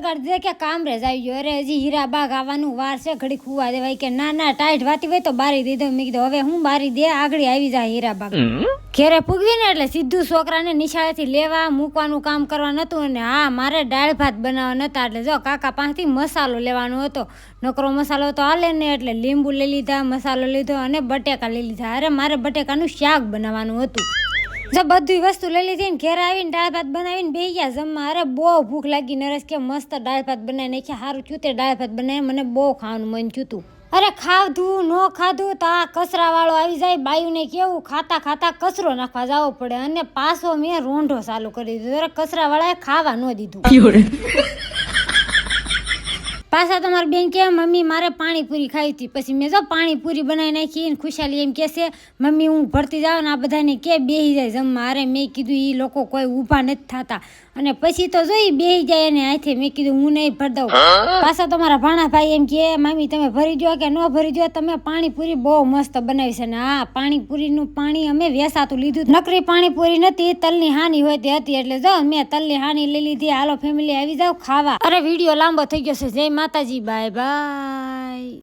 લગાડી દે કે કામરેજ આવી ગયો. અરે હજી હીરાબાગ આવવાનું વાર છે, ઘડી ખુવા દેવાય કે ના ટાઈટ વાતી હોય તો બારી દીધો. મેં કીધું હવે હું બારી દે, આગળ આવી જાય હીરાબાગ. ઘેરે પૂગવીને એટલે સીધું છોકરાને નિશાળેથી લેવા મૂકવાનું કામ કરવા નતું. અને હા, મારે દાળ ભાત બનાવવા નતા, એટલે જો કાકા પાસેથી મસાલો લેવાનો હતો. નકરો મસાલો તો હાલે ને, એટલે લીંબુ લઈ લીધા, મસાલો લીધો અને બટેકા લઈ લીધા. અરે મારે બટેકાનું શાક બનાવવાનું હતું. જો બધી વસ્તુ લઈ લીધી ને ઘેર આવીને દાળ ભાત બનાવીને બેસી ગયા જમવા. અરે બહુ ભૂખ લાગી. નરેશ કે મસ્ત દાળ ભાત બનાવી નાખ્યા. સારું થયું તે દાળ ભાત બનાવી, મને બહુ ખાવાનું મન થયું હતું. અરે ખાધું ન ખાધું તો આ કચરા વાળો આવી જાય. બાયુને કેવું ખાતા ખાતા કચરો નાખવા જવો પડે. અને પાછો મેં રોંઢો ચાલુ કરી દીધો. અરે કચરા વાળાએ ખાવા ન દીધું. પાછા તમારી બેન કે મમ્મી મારે પાણીપુરી ખાવી હતી. પછી મેં જો પાણીપુરી બનાવી નાખી. ખુશાલી એમ કહેશે મમ્મી હું ભરતી જાઉં ને આ બધાને કે બેસી જાય જમવા. અરે મેં કીધું એ લોકો કોઈ ઊભા નથી થતા. અને પછી તો જોઈ બેસી જાય એને હાથે. મેં કીધું હું નહીં ભરી દઉં. પાછા તમારા ભાણાભાઈ એમ કે મમ્મી તમે ભરી દો કે ન ભરી દો, તમે પાણીપુરી બહુ મસ્ત બનાવી છે. ને હા, પાણીપુરીનું પાણી અમે વેસાતું લીધું. નકરી પાણીપુરી નથી, તલની હાની હોય તે હતી. એટલે જો મેં તલની હાની લઈ લીધી. હાલો ફેમિલી આવી જાવ ખાવા. અરે વિડીયો લાંબો થઈ ગયો છે. જય માતાજી, બાય બાય.